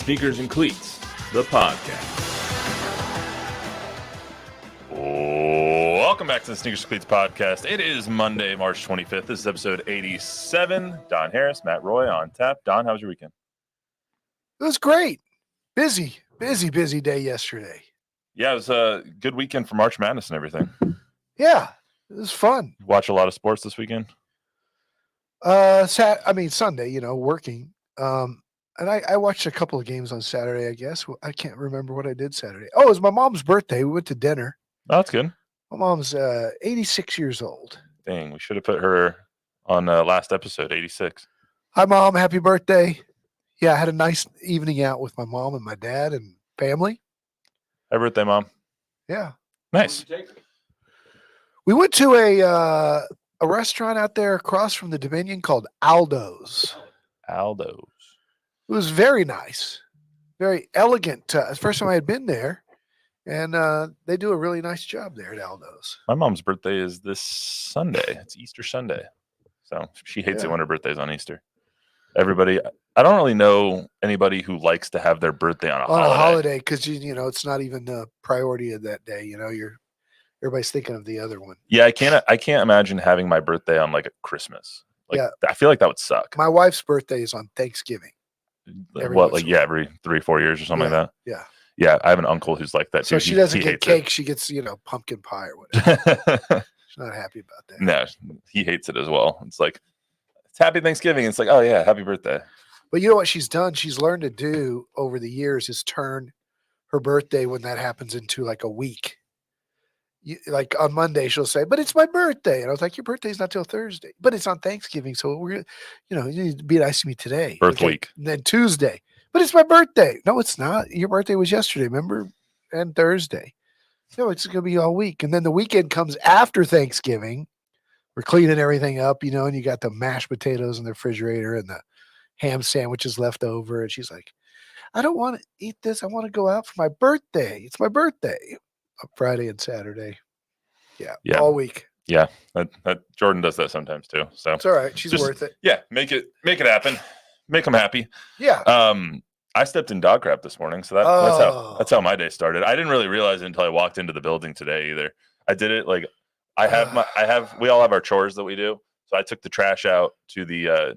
Sneakers and Cleats, the podcast. Welcome back to the Sneakers and Cleats podcast. It is Monday, March 25th. This is episode 87. Don Harris, Matt Roy on tap. Don, how was your weekend? It was great. Busy day yesterday. Yeah, it was a good weekend for March Madness and everything. Yeah, it was fun. Watch a lot of sports this weekend? Sunday, working. And I watched a couple of games on Saturday, I guess. I can't remember what I did Saturday. Oh, it was my mom's birthday. We went to dinner. Oh, that's good. My mom's 86 years old. Dang, we should have put her on last episode, 86. Hi, Mom. Happy birthday. Yeah, I had a nice evening out with my mom and my dad and family. Happy birthday, Mom. Yeah. Nice. We went to a restaurant out there across from the Dominion called Aldo's. Aldo's. It was very nice, very elegant. First time I had been there, and they do a really nice job there at Aldo's. My mom's birthday is this Sunday. It's Easter Sunday. So she hates it when her birthday's on Easter. Everybody, I don't really know anybody who likes to have their birthday on a holiday because it's not even the priority of that day. Everybody's thinking of the other one. Yeah, I can't imagine having my birthday on like a Christmas. I feel like that would suck. My wife's birthday is on Thanksgiving. Every 3-4 years or something like that? Yeah, I have an uncle who's like that too. So she doesn't get cake, she gets, pumpkin pie or whatever. She's not happy about that. No, he hates it as well. It's like, it's happy Thanksgiving. It's like, oh yeah, happy birthday. But you know what she's done? She's learned to do over the years is turn her birthday when that happens into like a week. Like on Monday, she'll say, but it's my birthday. And I was like, your birthday's not till Thursday, but it's on Thanksgiving. So you need to be nice to me today. Week. And then Tuesday, but it's my birthday. No, it's not. Your birthday was yesterday, remember? And Thursday. No, it's going to be all week. And then the weekend comes after Thanksgiving. We're cleaning everything up, and you got the mashed potatoes in the refrigerator and the ham sandwiches left over. And she's like, I don't want to eat this. I want to go out for my birthday. It's my birthday. Friday and Saturday. Yeah. All week. Yeah. That Jordan does that sometimes too. So it's all right. She's worth it. Yeah. Make it happen. Make them happy. Yeah. I stepped in dog crap this morning. So that's how my day started. I didn't really realize it until I walked into the building today either. I did it like we all have our chores that we do. So I took the trash out to the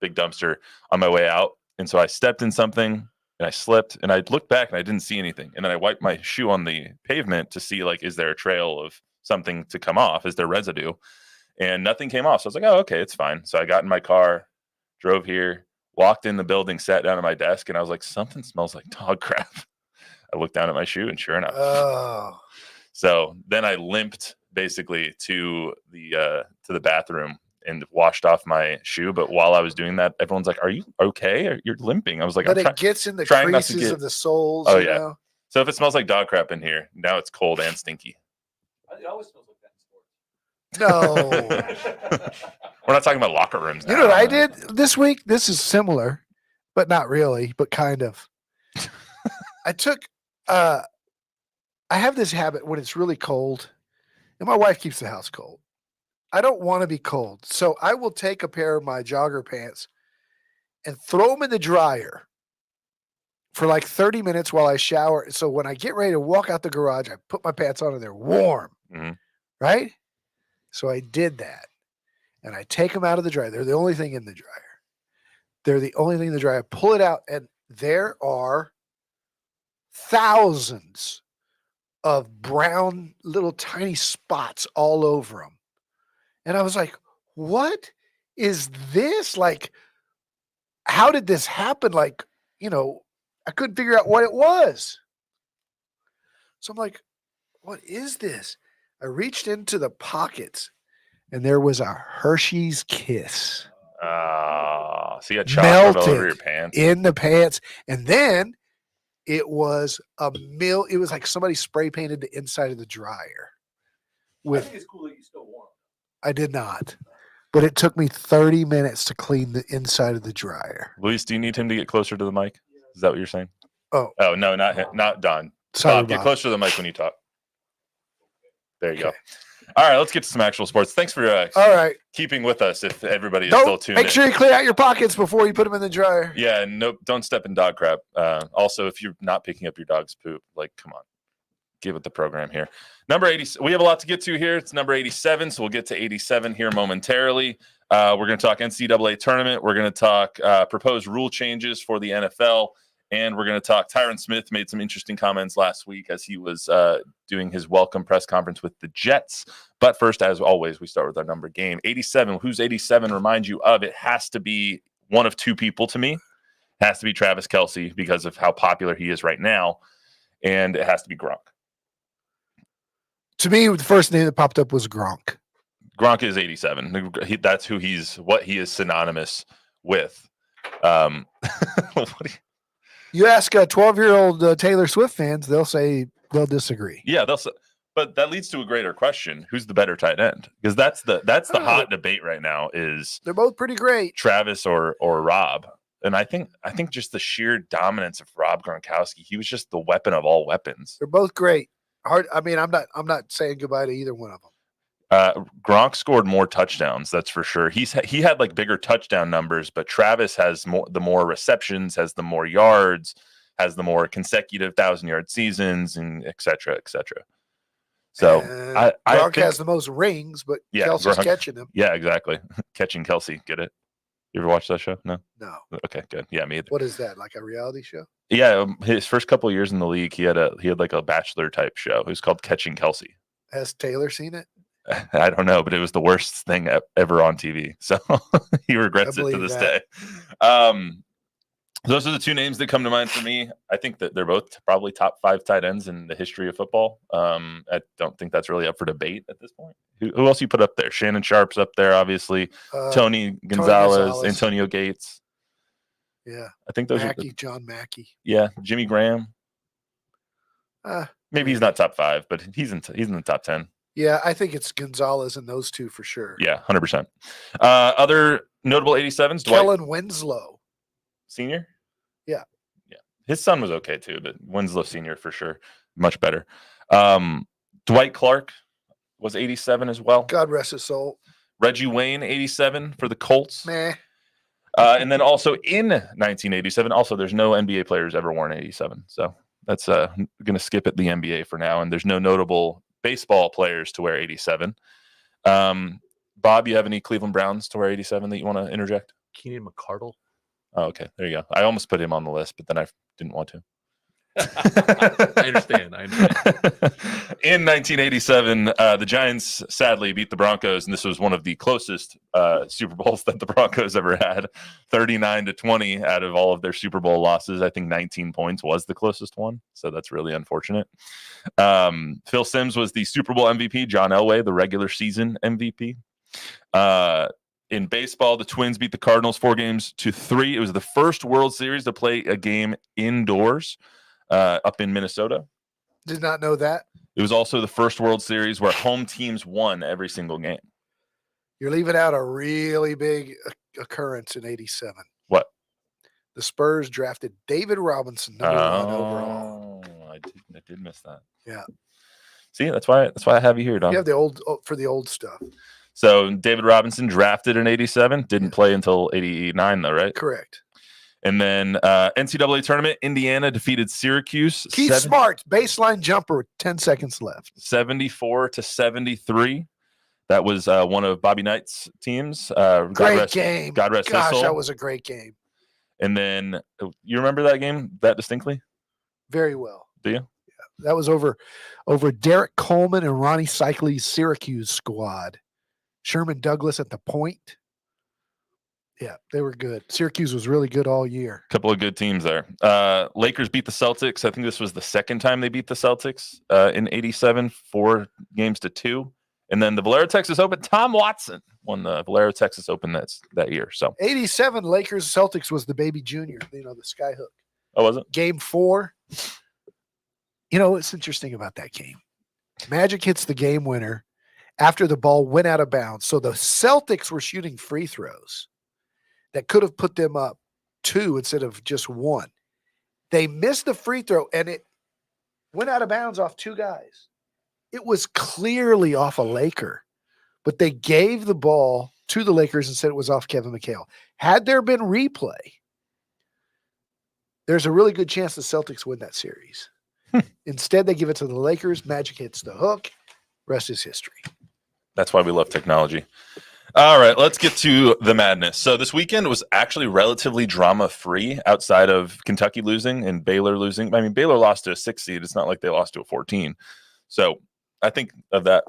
big dumpster on my way out. And so I stepped in something. And I slipped and I looked back and I didn't see anything. And then I wiped my shoe on the pavement to see, like, is there a trail of something to come off? Is there residue? And nothing came off. So I was like, oh, okay, it's fine. So I got in my car, drove here, walked in the building, sat down at my desk, and I was like, something smells like dog crap. I looked down at my shoe and sure enough. Oh. So then I limped basically to the bathroom and washed off my shoe. But while I was doing that, everyone's like, are you okay? You're limping. I was like, but it gets in the creases of the soles. Oh, yeah. So if it smells like dog crap in here, now it's cold and stinky. It always smells like that in sports. No. We're not talking about locker rooms now. You know what I did this week? This is similar, but not really, but kind of. I have this habit when it's really cold, and my wife keeps the house cold. I don't want to be cold. So I will take a pair of my jogger pants and throw them in the dryer for like 30 minutes while I shower. So when I get ready to walk out the garage, I put my pants on and they're warm. Mm-hmm. Right? So I did that. And I take them out of the dryer. They're the only thing in the dryer. They're the only thing in the dryer. I pull it out and there are thousands of brown little tiny spots all over them. And I was like, what is this? Like, how did this happen? Like, I couldn't figure out what it was. So I'm like, what is this? I reached into the pockets and there was a Hershey's Kiss. So you had chocolate all over your pants. In the pants. And then it was it was like somebody spray painted the inside of the dryer. I think it's cool that you still warm. I did not, but it took me 30 minutes to clean the inside of the dryer. Luis, do you need him to get closer to the mic? Is that what you're saying? Oh no, not him, not Don. Sorry, Bob, get closer to the mic when you talk. There you go. All right, let's get to some actual sports. Thanks for All right. keeping with us. If everybody is still tuned Make in. sure you clear out your pockets before you put them in the dryer. Yeah, and nope, don't step in dog crap. Also, if you're not picking up your dog's poop, like, come on, get with the program here. Number 80. We have a lot to get to here. It's number 87, so we'll get to 87 here momentarily. We're going to talk NCAA tournament. We're going to talk proposed rule changes for the NFL. And we're going to talk. Tyron Smith made some interesting comments last week as he was doing his welcome press conference with the Jets. But first, as always, we start with our number game. 87. Who's 87? Remind you of it has to be one of two people to me. It has to be Travis Kelce because of how popular he is right now. And it has to be Gronk. To me, the first name that popped up was Gronk. Gronk is 87. That's who what he is synonymous with. You ask 12-year-old Taylor Swift fans, they'll disagree. Yeah, but that leads to a greater question: who's the better tight end? Because that's the hot debate right now. Is they're both pretty great, Travis or Rob? And I think just the sheer dominance of Rob Gronkowski, he was just the weapon of all weapons. They're both great. I'm not saying goodbye to either one of them. Gronk scored more touchdowns, that's for sure. He had like bigger touchdown numbers, but Travis has the more receptions, has the more yards, has the more consecutive 1,000-yard seasons, and et cetera, et cetera. So Gronk has the most rings, but Kelsey's catching him. Yeah, exactly. Catching Kelce, get it? You ever watch that show? No. Okay, good. Yeah, me either. What is that? Like a reality show? Yeah, his first couple of years in the league, he had like a Bachelor type show. It was called Catching Kelce. Has Taylor seen it? I don't know, but it was the worst thing ever on TV. So he regrets it to this day. Those are the two names that come to mind for me. I think that they're both probably top 5 tight ends in the history of football. I don't think that's really up for debate at this point. Who else you put up there? Shannon Sharp's up there, obviously. Tony Gonzalez, Antonio Gates. Yeah. I think those are John Mackey. Yeah, Jimmy Graham. Maybe he's not top 5, but he's in the top 10. Yeah, I think it's Gonzalez and those two for sure. Yeah, 100%. Other notable 87s. Kellen Winslow. Senior? Yeah. His son was okay too, but Winslow Senior for sure. Much better. Dwight Clark was 87 as well. God rest his soul. Reggie Wayne, 87 for the Colts. Meh. And then also in 1987, also there's no NBA players ever worn 87. So that's going to skip at the NBA for now. And there's no notable baseball players to wear 87. Bob, you have any Cleveland Browns to wear 87 that you want to interject? Keenan McCardle. Oh, okay. There you go. I almost put him on the list, but then I didn't want to. I understand. In 1987, the Giants sadly beat the Broncos, and this was one of the closest Super Bowls that the Broncos ever had. 39-20 out of all of their Super Bowl losses. I think 19 points was the closest one, so that's really unfortunate. Phil Simms was the Super Bowl MVP. John Elway, the regular season MVP. In baseball, the Twins beat the Cardinals 4-3. It was the first World Series to play a game indoors up in Minnesota. Did not know that. It was also the first World Series where home teams won every single game. You're leaving out a really big occurrence in 87. What? The Spurs drafted David Robinson, number 1 overall. I did miss that. Yeah. See, that's why I have you here, Don. You have the old stuff. So David Robinson drafted in 87, didn't play until 89 though, right? Correct. And then NCAA tournament, Indiana defeated Syracuse. Keith Smart, baseline jumper with 10 seconds left. 74-73. That was one of Bobby Knight's teams. Great game. God rest his soul. That was a great game. And then you remember that game that distinctly? Very well. Do you? Yeah. That was over Derek Coleman and Ronnie Cycli's Syracuse squad. Sherman Douglas at the point. Yeah, they were good. Syracuse was really good all year. Couple of good teams there. Lakers beat the Celtics. I think this was the second time they beat the Celtics in 87, 4-2. And then the Valero Texas Open, Tom Watson won the Valero Texas Open that year. So 87 Lakers Celtics was the baby junior, the skyhook. Oh, was it? Game 4. What's interesting about that game? Magic hits the game winner after the ball went out of bounds. So the Celtics were shooting free throws that could have put them up 2 instead of just 1. They missed the free throw, and it went out of bounds off 2 guys. It was clearly off a Laker, but they gave the ball to the Lakers and said it was off Kevin McHale. Had there been replay, there's a really good chance the Celtics win that series. Instead, they give it to the Lakers. Magic hits the hook. Rest is history. That's why we love technology. All right, let's get to the madness. So this weekend was actually relatively drama-free outside of Kentucky losing and Baylor losing. I mean, Baylor lost to a 6 seed. It's not like they lost to a 14. So I think of that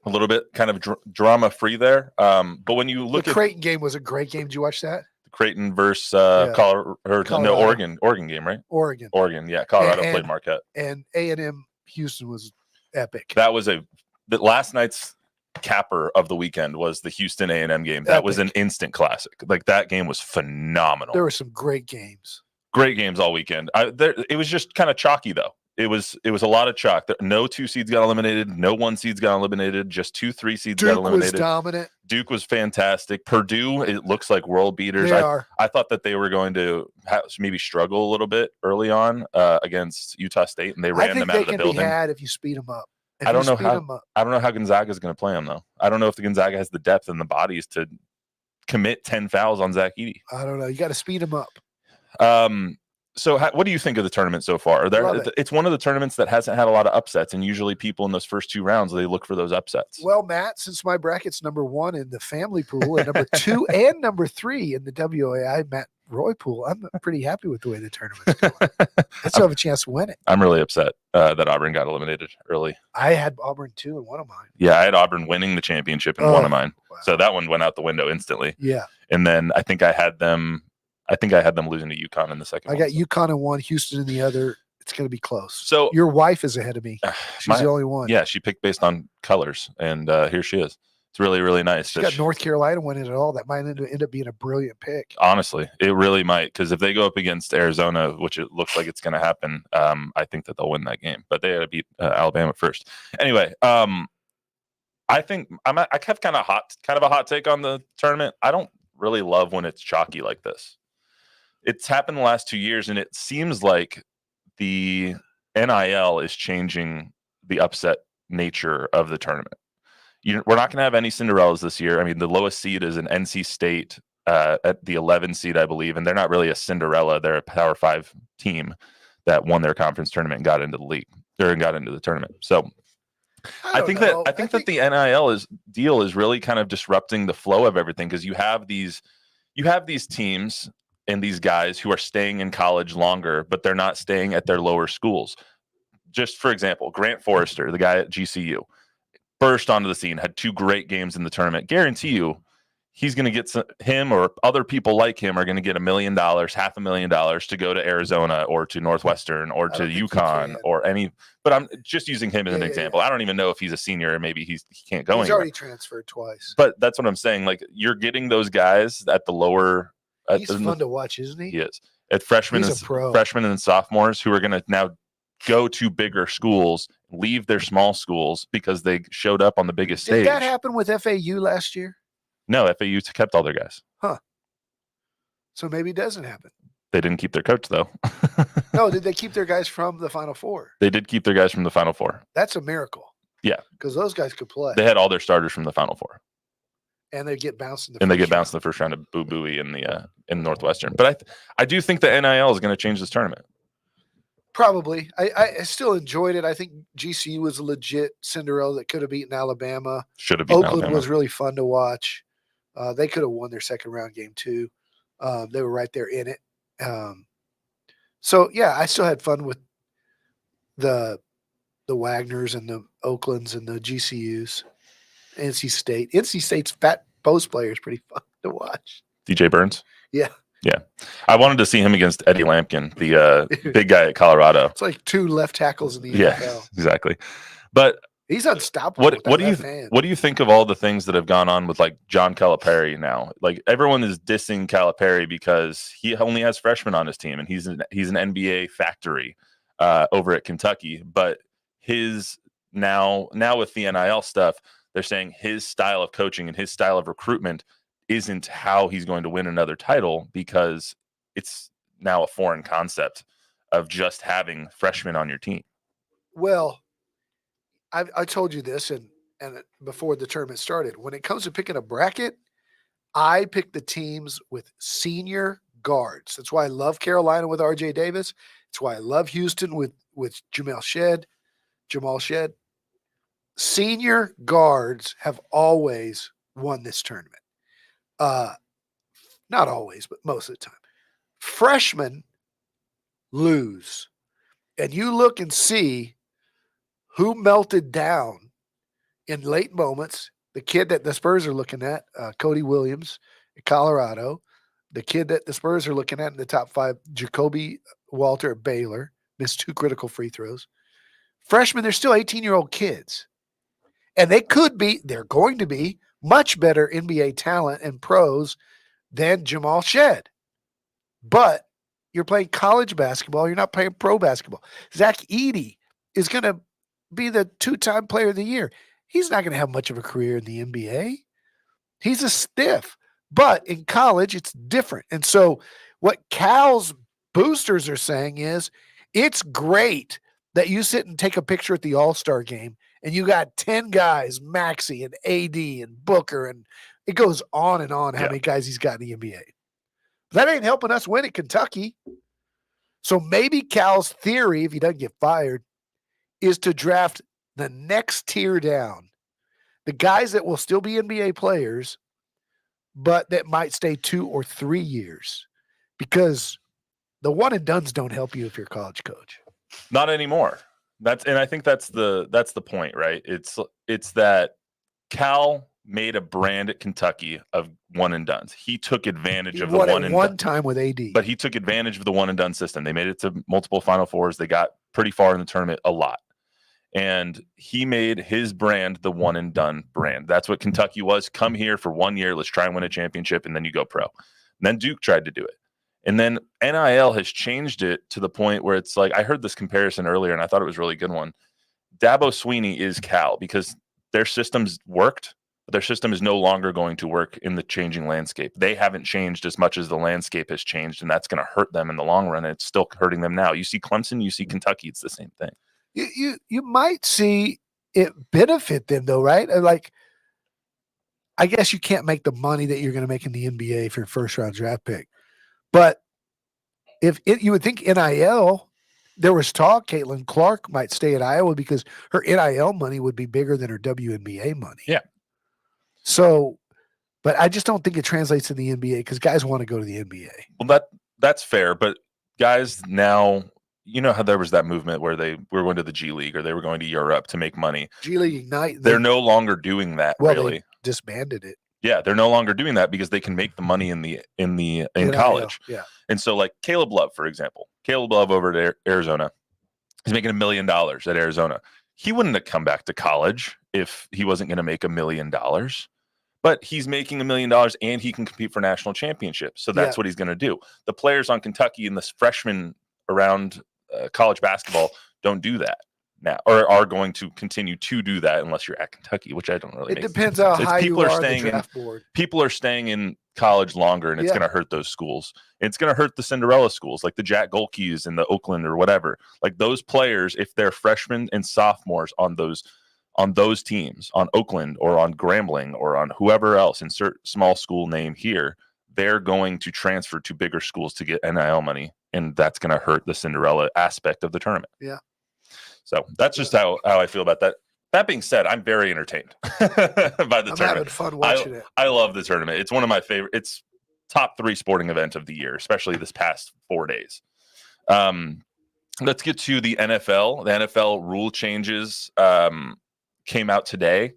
a little bit kind of drama-free there. But when you look the Creighton game was a great game. Did you watch that? Creighton versus Colorado. No, Oregon game, right? Oregon, yeah. Colorado played Marquette. And A&M Houston was epic. That was the last night's capper of the weekend was the Houston A&M game. That was an instant classic. Like, that game was phenomenal. There were some great games. Great games all weekend. It was just kind of chalky, though. It was a lot of chalk. No 2 seeds got eliminated. No 1 seeds got eliminated. Just 2 3 seeds got eliminated. Duke was dominant. Duke was fantastic. Purdue, it looks like world beaters. They are. I thought that they were going to maybe struggle a little bit early on against Utah State, and they ran them out of the building. Be had if you speed them up. I don't know how Gonzaga is going to play them, though. I don't know if the Gonzaga has the depth and the bodies to commit 10 fouls on Zach Edey. I don't know. You got to speed them up. So what do you think of the tournament so far? It's one of the tournaments that hasn't had a lot of upsets, and usually people in those first 2 rounds, they look for those upsets. Well, Matt, since my bracket's number 1 in the family pool and number 2 and number 3 in the WAI Matt Roy pool, I'm pretty happy with the way the tournament's going. I still have a chance to win it. I'm really upset that Auburn got eliminated early. I had Auburn too in one of mine. Yeah, I had Auburn winning the championship in one of mine. Wow. So that one went out the window instantly. Yeah. And then I think I had them losing to UConn in the second. I got UConn in one, Houston in the other. It's going to be close. So your wife is ahead of me. She's the only one. Yeah, she picked based on colors, and here she is. It's really, really nice. She got North Carolina winning it all. That might end up being a brilliant pick. Honestly, it really might, because if they go up against Arizona, which it looks like it's going to happen, I think that they'll win that game. But they got to beat Alabama first. Anyway, I think I have kind of a hot take on the tournament. I don't really love when it's chalky like this. It's happened the last 2 years, and it seems like the NIL is changing the upset nature of the tournament. We're not going to have any Cinderellas this year. I mean, the lowest seed is an NC State at the 11 seed, I believe, and they're not really a Cinderella. They're a Power 5 team that won their conference tournament and got into the league or got into the tournament. So I think that the NIL deal is really kind of disrupting the flow of everything, because you have these teams and these guys who are staying in college longer, but they're not staying at their lower schools. Just for example, Grant Forrester, the guy at GCU, burst onto the scene, had 2 great games in the tournament. Guarantee you he's going to get him or other people like him are going to get $1 million, $500,000 to go to Arizona or to Northwestern or to UConn or any. But I'm just using him as an example. I don't even know if he's a senior or maybe he can't go anywhere. He's already transferred twice. But that's what I'm saying. Like, you're getting those guys at the lower. He's fun to watch, isn't he? He is. At freshmen and sophomores who are going to now go to bigger schools, leave their small schools because they showed up on the biggest stage. Did that happen with FAU last year? No, FAU kept all their guys. Huh. So maybe it doesn't happen. They didn't keep their coach, though. No, did they keep their guys from the Final Four? They did keep their guys from the Final Four. That's a miracle. Yeah. Because those guys could play. They had all their starters from the Final Four. And they get bounced in the first round of Boo Booey in Northwestern. But I do think the NIL is going to change this tournament. Probably. I still enjoyed it. I think GCU was a legit Cinderella that could have beaten Alabama. Should have beaten Alabama. Oakland was really fun to watch. They could have won their second round game too. They were right there in it. So yeah, I still had fun with the Wagners and the Oaklands and the GCUs. NC State's fat post player is pretty fun to watch. DJ Burns? Yeah. Yeah. I wanted to see him against Eddie Lampkin, the big guy at Colorado. It's like 2 left tackles in the NFL. Yeah, exactly. But he's unstoppable. What do you think of all the things that have gone on with like John Calipari now? Like, everyone is dissing Calipari because he only has freshmen on his team, and he's an NBA factory over at Kentucky. But his now with the NIL stuff, they're saying his style of coaching and his style of recruitment isn't how he's going to win another title, because it's now a foreign concept of just having freshmen on your team. Well, I told you this and before the tournament started. When it comes to picking a bracket, I pick the teams with senior guards. That's why I love Carolina with RJ Davis. It's why I love Houston with Jamal Shed. Senior guards have always won this tournament. Not always, but most of the time. Freshmen lose. And you look and see who melted down in late moments. The kid that the Spurs are looking at, Cody Williams in Colorado. The kid that the Spurs are looking at in the top 5, Jacoby Walter at Baylor, missed 2 critical free throws. Freshmen, they're still 18-year-old kids. And they're going to be much better NBA talent and pros than Jamal Shed. But you're playing college basketball. You're not playing pro basketball. Zach Edey is going to be the 2-time player of the year. He's not going to have much of a career in the NBA. He's a stiff. But in college, it's different. And so what Cal's boosters are saying is it's great that you sit and take a picture at the All-Star game and you got 10 guys, Maxey and AD and Booker, and it goes on and on how many guys he's got in the NBA. That ain't helping us win at Kentucky. So maybe Cal's theory, if he doesn't get fired, is to draft the next tier down. The guys that will still be NBA players, but that might stay 2 or 3 years. Because the one and dones don't help you if you're a college coach. Not anymore. I think that's the point, right? It's that Cal made a brand at Kentucky of one and dones. He took advantage of the one and one time with AD. But he took advantage of the one and done system. They made it to multiple Final Fours. They got pretty far in the tournament a lot. And he made his brand the one and done brand. That's what Kentucky was. Come here for 1 year. Let's try and win a championship. And then you go pro. And then Duke tried to do it. And then NIL has changed it to the point where it's like, I heard this comparison earlier and I thought it was a really good one. Dabo Swinney is Cal because their systems worked, but their system is no longer going to work in the changing landscape. They haven't changed as much as the landscape has changed, and that's going to hurt them in the long run. And it's still hurting them now. You see Clemson, you see Kentucky, it's the same thing. You might see it benefit them though, right? Like, I guess you can't make the money that you're going to make in the NBA if you're a first-round draft pick. But you would think NIL, there was talk Caitlin Clark might stay at Iowa because her NIL money would be bigger than her WNBA money. Yeah. So, but I just don't think it translates in the NBA because guys want to go to the NBA. Well, that's fair. But guys now, you know how there was that movement where they were going to the G League or they were going to Europe to make money. G League Ignite. They're no longer doing that, really. They disbanded it. Yeah, they're no longer doing that because they can make the money in college. Yeah. And so like Caleb Love, for example, Caleb Love over at Arizona, he's making $1 million at Arizona. He wouldn't have come back to college if he wasn't going to make $1 million. But he's making $1 million and he can compete for national championships. So that's what he's going to do. The players on Kentucky and the freshmen around college basketball don't do that now, or are going to continue to do that unless you're at Kentucky, which I don't really. It depends how high you are on the draft board. People are staying in college longer, and it's going to hurt those schools. It's going to hurt the Cinderella schools, like the Jack Golkis and the Oakland or whatever. Like those players, if they're freshmen and sophomores on those teams, on Oakland or on Grambling or on whoever else, insert small school name here, they're going to transfer to bigger schools to get NIL money, and that's going to hurt the Cinderella aspect of the tournament. Yeah. So that's just how I feel about that. That being said, I'm very entertained by the tournament. I'm having fun watching it. I love the tournament. It's one of my favorite. It's top 3 sporting event of the year, especially this past 4 days. Let's get to the NFL. The NFL rule changes came out today.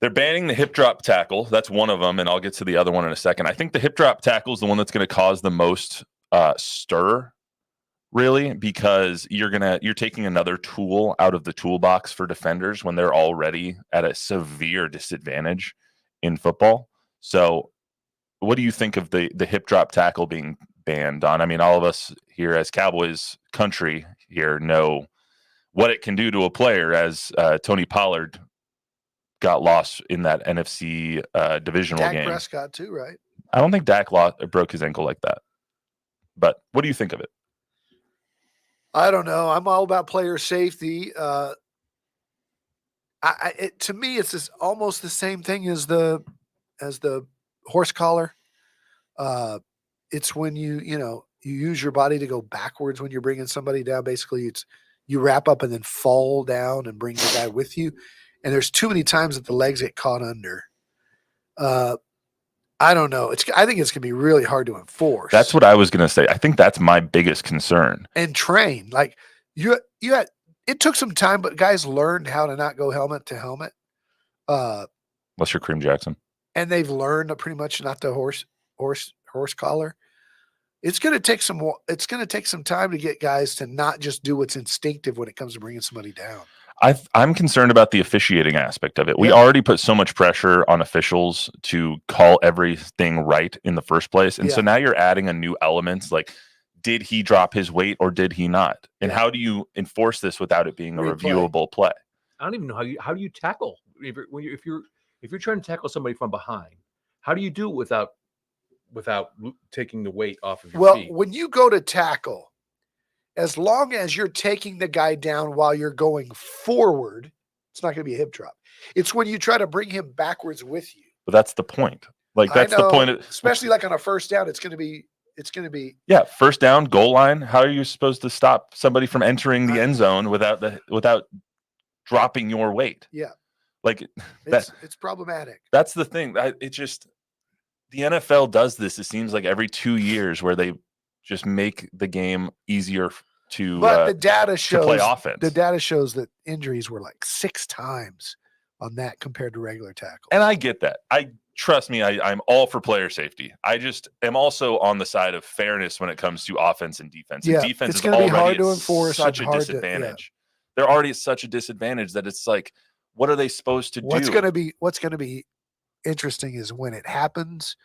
They're banning the hip drop tackle. That's one of them, and I'll get to the other one in a second. I think the hip drop tackle is the one that's going to cause the most stir, really, because you're taking another tool out of the toolbox for defenders when they're already at a severe disadvantage in football. So what do you think of the hip drop tackle being banned, Don? I mean, all of us here as Cowboys country here know what it can do to a player, as Tony Pollard got lost in that NFC divisional game. Dak Prescott too, right? I don't think Dak broke his ankle like that. But what do you think of it? I don't know. I'm all about player safety. To me, it's almost the same thing as the horse collar. It's when you use your body to go backwards when you're bringing somebody down. Basically, it's you wrap up and then fall down and bring the guy with you. And there's too many times that the legs get caught under. I don't know. I think it's going to be really hard to enforce. That's what I was going to say. I think that's my biggest concern. And train. Like it took some time, but guys learned how to not go helmet to helmet. Unless you're Kareem Jackson. And they've learned pretty much not the horse collar. It's going to take some time to get guys to not just do what's instinctive when it comes to bringing somebody down. I'm concerned about the officiating aspect of it. We already put so much pressure on officials to call everything right in the first place. And so now you're adding a new element like, did he drop his weight or did he not? And how do you enforce this without it being a reviewable play? I don't even know how do you tackle if you're trying to tackle somebody from behind. How do you do it without taking the weight off of your feet? Well, when you go to tackle, as long as you're taking the guy down while you're going forward, it's not going to be a hip drop. It's when you try to bring him backwards with you. But that's the point. Like that's the point. Especially like on a first down, it's going to be. First down, goal line. How are you supposed to stop somebody from entering the end zone without dropping your weight? Yeah. Like it's problematic. That's the thing. The NFL does this. It seems like every 2 years where they just make the game easier to. But the data shows play offense. The data shows that injuries were like 6 times on that compared to regular tackle. And I get that. Trust me, I'm all for player safety. I just am also on the side of fairness when it comes to offense and defense. Yeah, and defense it's going to be hard to enforce. Such a disadvantage. They're already at such a disadvantage that it's like, what are they supposed to do? What's going to be interesting is when it happens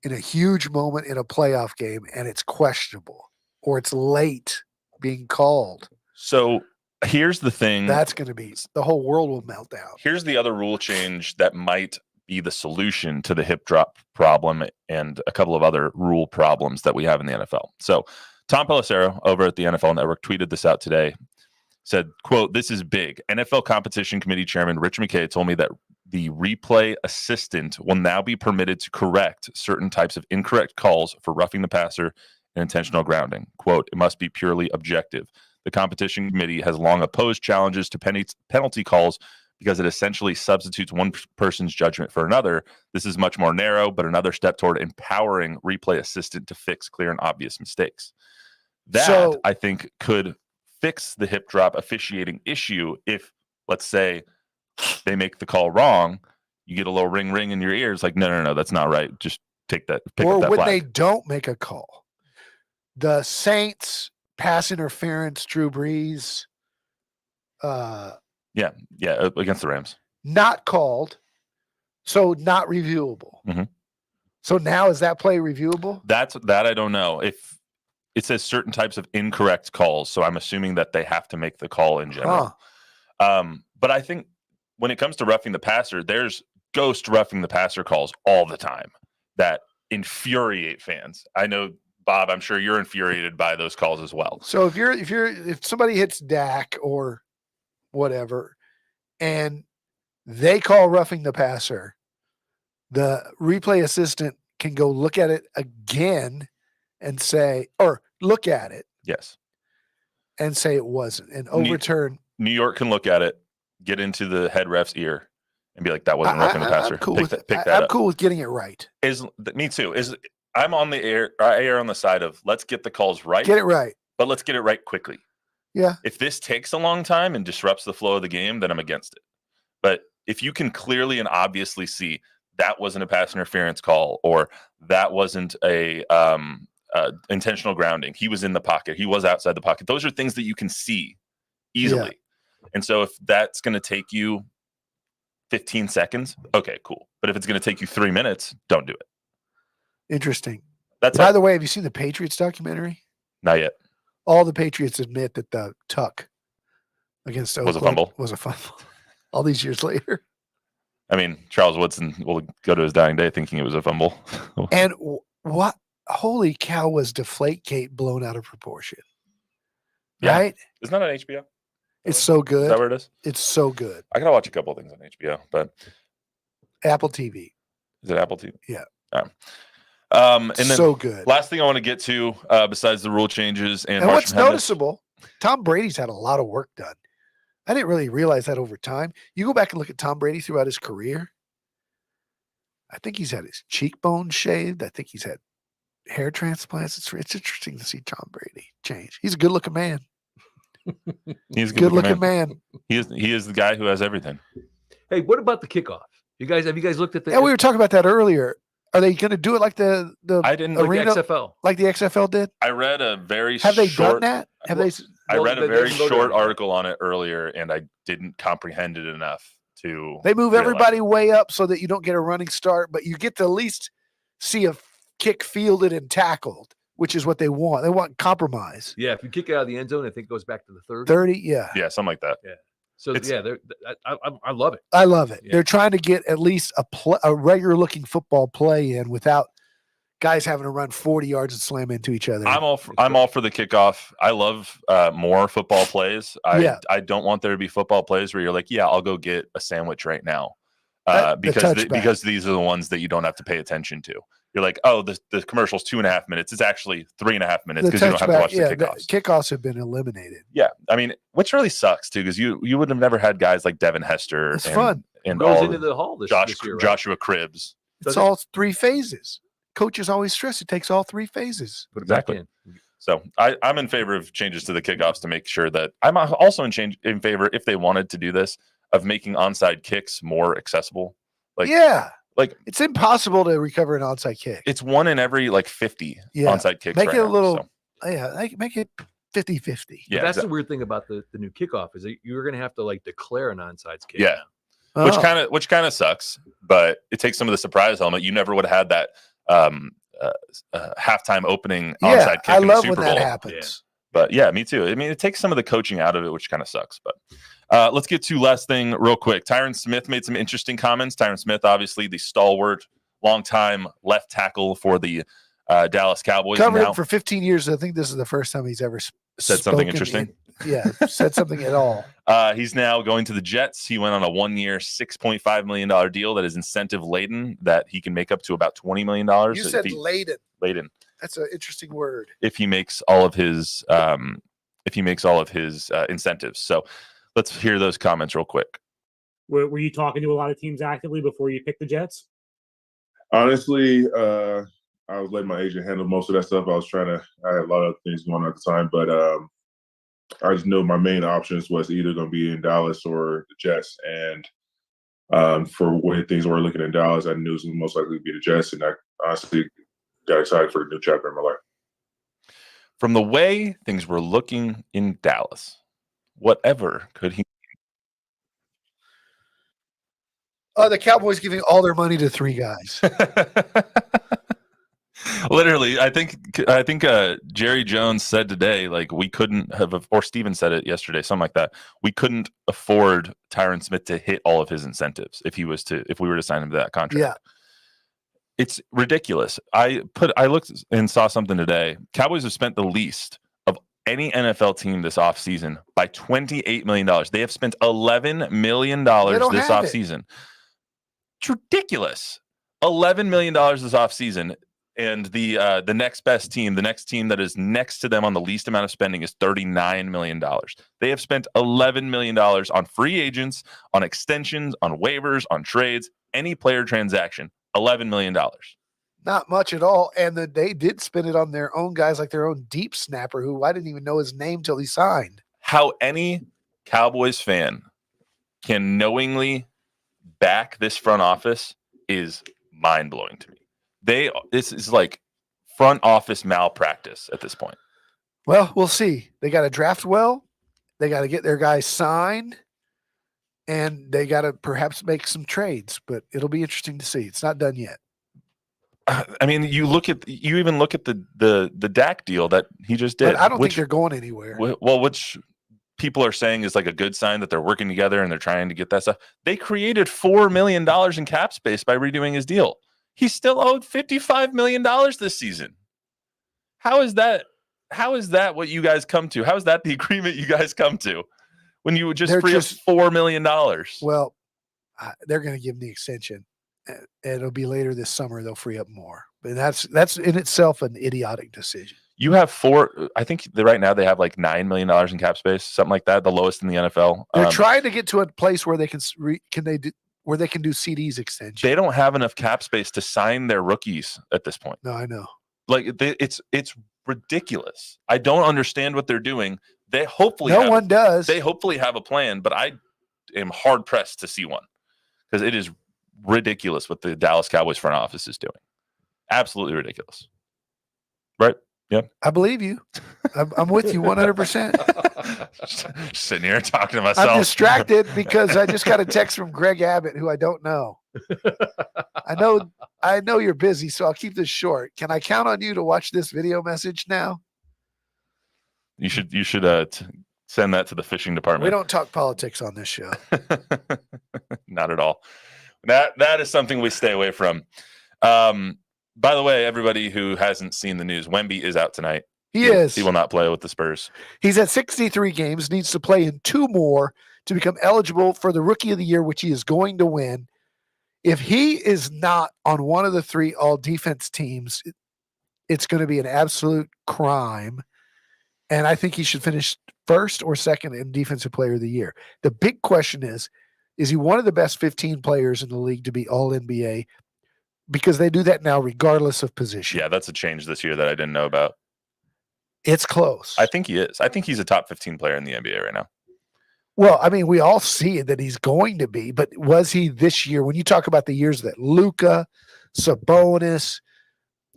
in a huge moment in a playoff game and it's questionable or it's late being called. So here's the thing. That's going to be the whole world will melt down. Here's the other rule change that might be the solution to the hip drop problem and a couple of other rule problems that we have in the NFL. So Tom Pelissero over at the NFL Network tweeted this out today, said, quote, "This is big. NFL Competition Committee Chairman Rich McKay told me that the replay assistant will now be permitted to correct certain types of incorrect calls for roughing the passer and intentional grounding. Quote, it must be purely objective. The competition committee has long opposed challenges to penalty calls because it essentially substitutes one person's judgment for another. This is much more narrow, but another step toward empowering replay assistant to fix clear and obvious mistakes." That, I think, could fix the hip drop officiating issue if, let's say, they make the call wrong, you get a little ring in your ears, like, no, that's not right. Just pick up that or when flag. They don't make a call. The Saints pass interference, Drew Brees. Yeah, against the Rams. Not called, so not reviewable. Mm-hmm. So now is that play reviewable? That I don't know. If it says certain types of incorrect calls, so I'm assuming that they have to make the call in general. But I think when it comes to roughing the passer, there's ghost roughing the passer calls all the time that infuriate fans. I know, Bob, I'm sure you're infuriated by those calls as well. So if somebody hits Dak or whatever, and they call roughing the passer, the replay assistant can go look at it again and say, or look at it. Yes. And say it wasn't, and overturn. New York can look at it, get into the head ref's ear, and be like, that wasn't roughing the passer. I'm cool with getting it right. Me too. I'm on the air. I err on the side of let's get the calls right. Get it right. But let's get it right quickly. Yeah. If this takes a long time and disrupts the flow of the game, then I'm against it. But if you can clearly and obviously see that wasn't a pass interference call, or that wasn't a intentional grounding, he was in the pocket, he was outside the pocket. Those are things that you can see easily. Yeah. And so if that's going to take you 15 seconds, okay, cool. But if it's going to take you 3 minutes, don't do it. Interesting. By the way, have you seen the Patriots documentary? Not yet. All the Patriots admit that the tuck against Oakland was a fumble. All these years later. I mean, Charles Woodson will go to his dying day thinking it was a fumble. And what? Holy cow! Was Deflategate blown out of proportion? Yeah. Right? Isn't that on HBO? It's so Is good. that where it is? It's so good. I gotta watch a couple of things on HBO, but Apple TV. is it Apple TV? Yeah. And then So good. last thing I want to get to, besides the rule changes and what's Marshall Madness- noticeable, Tom Brady's had a lot of work done. I didn't really realize that over time. You go back and look at Tom Brady throughout his career. I think he's had his cheekbones shaved. I think he's had hair transplants. It's interesting to see Tom Brady change. He's a good looking man. He's a Good looking man. He is the guy who has everything. Hey, what about the kickoff? Have you guys looked at the? Yeah, we were talking about that earlier. Are they going to do it like the I didn't arena, like the XFL? like the XFL did? I read a very Have they short. done that? Have they? I read a they very didn't go to short it. article on it earlier, and I didn't comprehend it enough to. They move realize everybody it. way up so that you don't get a running start, but you get to at least see a kick fielded and tackled, which is what they want. They want compromise. Yeah, if you kick it out of the end zone, I think it goes back to the 30. 30, yeah. Yeah, something like that. So It's- I love it. I love it. Yeah. They're trying to get at least a regular looking football play in without guys having to run 40 yards and slam into each other. I'm all for the kickoff. I love more football plays. I don't want there to be football plays where you're like, yeah, I'll go get a sandwich right now, The because these are the ones that you don't have to pay attention to. You're like, oh, the commercial's 2.5 minutes. It's actually 3.5 minutes because you don't have to watch the kickoffs. Kickoffs have been eliminated. Yeah, I mean, which really sucks too, because you would have never had guys like Devin Hester. It's fun. And Goes all into the hall this year, right? Joshua Cribbs. It's all three phases. Coaches always stress it takes all three phases. Put it back Exactly. in. So I'm in favor of changes to the kickoffs to make sure that I'm also in favor, if they wanted to do this, of making onside kicks more accessible. Like it's impossible to recover an onside kick. it's one in every 50 onside kicks. Make right it a now, little, so. make it 50-50. Yeah, That's the weird thing about the new kickoff is that you're going to have to declare an onside kick. Yeah. Oh. Which kind of sucks, but it takes some of the surprise element. You never would have had that halftime opening onside kick I in love the Super when that Bowl. happens. But yeah, me too. I mean, it takes some of the coaching out of it, which kind of sucks. But let's get to last thing real quick. Tyron Smith made some interesting comments. Tyron Smith, obviously the stalwart, longtime left tackle for the Dallas Cowboys. Covered now for 15 years. I think this is the first time he's ever said something interesting. Said something at all. He's now going to the Jets. He went on a 1-year, $6.5 million deal that is incentive laden, that he can make up to about $20 million. You said laden. Laden. That's an interesting word. If he makes all of his incentives. So let's hear those comments real quick. Were you talking to a lot of teams actively before you picked the Jets? Honestly, I was letting my agent handle most of that stuff. I had a lot of things going on at the time, but I just knew my main options was either going to be in Dallas or the Jets. And for where things were looking in Dallas, I knew it was most likely to be the Jets. And I honestly got excited for the new chapter in my life. From the way things were looking in Dallas, whatever could he? The Cowboys giving all their money to three guys. Literally, I think Jerry Jones said today, we couldn't have, or Steven said it yesterday, something like that. We couldn't afford Tyron Smith to hit all of his incentives if we were to sign him to that contract. Yeah. It's ridiculous. I looked and saw something today. Cowboys have spent the least of any NFL team this offseason by $28 million. They have spent $11 million this offseason. It's ridiculous. $11 million this offseason. And the next best team, the next team that is next to them on the least amount of spending, is $39 million. They have spent $11 million on free agents, on extensions, on waivers, on trades, any player transaction. $11 million. Not much at all. And they did spend it on their own guys, like their own deep snapper, who I didn't even know his name till he signed. How any Cowboys fan can knowingly back this front office is mind-blowing to me. This is like front office malpractice at this point. Well, we'll see. They got to draft well. They got to get their guys signed, and they got to perhaps make some trades. But it'll be interesting to see. It's not done yet. I mean, you even look at the Dak deal that he just did. But I don't think they're going anywhere. Well, which people are saying is like a good sign that they're working together and they're trying to get that stuff. They created $4 million in cap space by redoing his deal. He still owed $55 million this season. How is that what you guys come to? How is that the agreement you guys come to? when you would just They're free up $4 million. Well, they're going to give him the extension. And it'll be later this summer. They'll free up more. But that's in itself an idiotic decision. You have I think right now they have like $9 million in cap space, something like that, the lowest in the NFL. They're trying to get to a place where they can where they can do CDs extension. They don't have enough cap space to sign their rookies at this point. No, I know. Like it's ridiculous. I don't understand what they're doing. They hopefully no one does. They hopefully have a plan, but I am hard pressed to see one because it is ridiculous what the Dallas Cowboys front office is doing. Absolutely ridiculous. Right? Yeah. I believe you. I'm with you 100%. Sitting here talking to myself. I'm distracted because I just got a text from Greg Abbott, who I don't know. I know you're busy, so I'll keep this short. Can I count on you to watch this video message now? You should send that to the fishing department. We don't talk politics on this show. Not at all. That is something we stay away from. By the way, everybody who hasn't seen the news, Wemby is out tonight. He will not play with the Spurs. He's at 63 games, needs to play in 2 more to become eligible for the Rookie of the Year, which he is going to win. If he is not on one of the 3 all-defense teams, it's going to be an absolute crime. And I think he should finish first or second in Defensive Player of the Year. The big question is he one of the best 15 players in the league to be All-NBA? Because they do that now regardless of position. Yeah, that's a change this year that I didn't know about. It's close. I think he is. I think he's a top 15 player in the NBA right now. Well, I mean, we all see that he's going to be, but was he this year? When you talk about the years that Luka, Sabonis,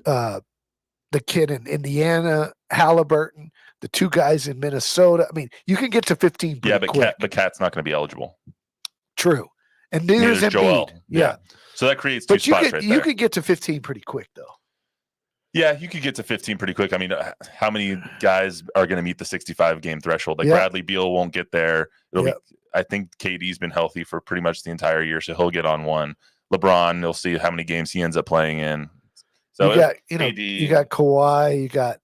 the kid in Indiana, Halliburton, the 2 guys in Minnesota, I mean, you can get to 15 pretty quick. But Cat's not going to be eligible. True. And neither is Joel. Embiid. Yeah. So that creates 2 spots right there. You could get to 15 pretty quick, though. Yeah, you could get to 15 pretty quick. I mean, how many guys are going to meet the 65-game threshold? Like Bradley Beal won't get there. I think KD's been healthy for pretty much the entire year, so he'll get on one. LeBron, you'll see how many games he ends up playing in. So you got Kawhi.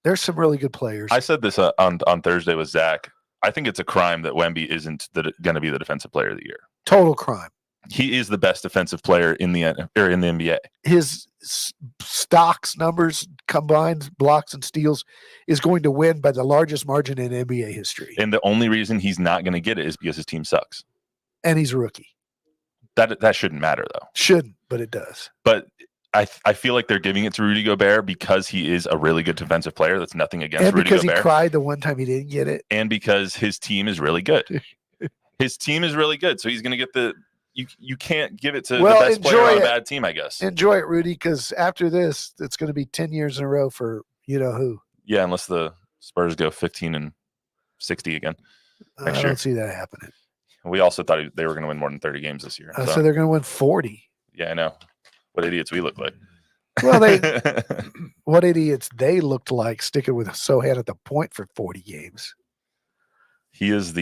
There's some really good players. I said this on Thursday with Zach. I think it's a crime that Wemby isn't going to be the Defensive Player of the Year. Total crime. He is the best defensive player in the NBA. His stocks, numbers, combined blocks and steals is going to win by the largest margin in NBA history. And the only reason he's not going to get it is because his team sucks. And he's a rookie. That shouldn't matter, though. Shouldn't, but it does. But I feel like they're giving it to Rudy Gobert because he is a really good defensive player. That's nothing against Rudy Gobert. And because he cried the one time he didn't get it. And because his team is really good. His team is really good, so he's going to get the you can't give it to the best player on a bad team, I guess. Enjoy it, Rudy, because after this, it's going to be 10 years in a row for you-know-who. Yeah, unless the Spurs go 15-60 again next year. I don't see that happening. We also thought they were going to win more than 30 games this year. So they're going to win 40. Yeah, I know. What idiots we look like. Well, what idiots they looked like sticking with Sohan at the point for 40 games. He is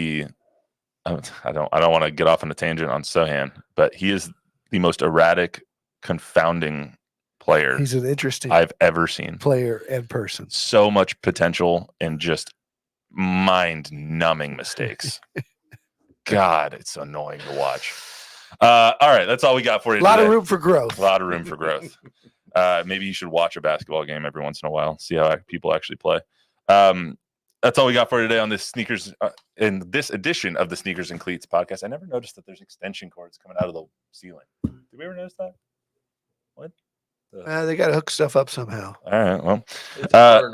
I don't want to get off on a tangent on Sohan, but he is the most erratic, confounding player. He's an interesting I've ever seen. Player and person. So much potential and just mind-numbing mistakes. God, it's annoying to watch. All right, that's all we got for you. A lot of room for growth. A lot of room for growth. Maybe you should watch a basketball game every once in a while, see how people actually play. That's all we got for today on this sneakers in this edition of the Sneakers and Cleats podcast. I never noticed that there's extension cords coming out of the ceiling. Did we ever notice that? What? They got to hook stuff up somehow. All right. Well,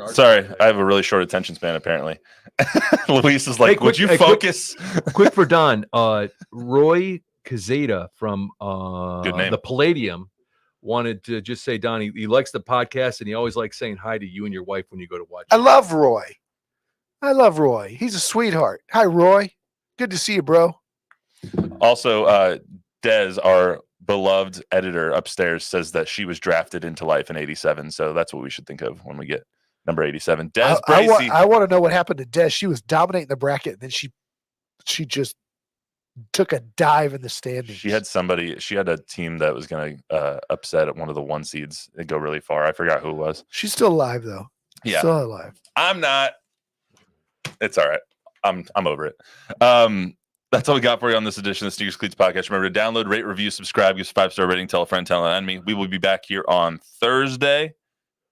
sorry, I have a really short attention span. Apparently, Luis is like, "Would you focus?" Quick for Don. Roy Kazeta from the Palladium wanted to just say, Don, he likes the podcast and he always likes saying hi to you and your wife when you go to watch. I love Roy. He's a sweetheart. Hi, Roy. Good to see you, bro. Also, Des, our beloved editor upstairs, says that she was drafted into life in '87. So that's what we should think of when we get number 87. Des Bracey. I want to know what happened to Des. She was dominating the bracket, and then she just took a dive in the standings. She had a team that was going to upset at one of the 1 seeds and go really far. I forgot who it was. She's still alive, though. Yeah. Still alive. I'm not. It's all right. I'm over it. That's all we got for you on this edition of the Sneakers Cleats podcast. Remember to download, rate, review, subscribe, give us a 5-star rating, tell a friend, tell an enemy. We will be back here on Thursday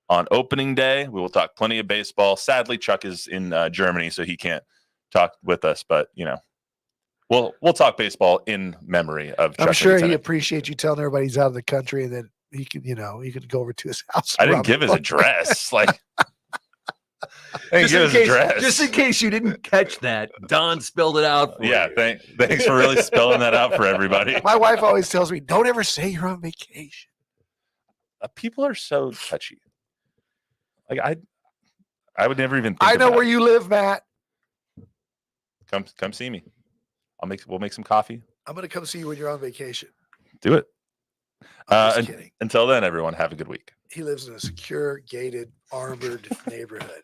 on opening day. We will talk plenty of baseball. Sadly, Chuck is in Germany, so he can't talk with us, but we'll talk baseball in memory of Chuck. I'm sure he appreciates you telling everybody he's out of the country and then he could, you could go over to his house. I didn't give his address. Just in case you didn't catch that, Don spelled it out. Thanks for really spelling that out for everybody. My wife always tells me, don't ever say you're on vacation. People are so touchy. I would never even think I know where you live, Matt. Come see me. We'll make some coffee. I'm going to come see you when you're on vacation. Do it. I'm just kidding. Until then, everyone, have a good week. He lives in a secure, gated, armored neighborhood.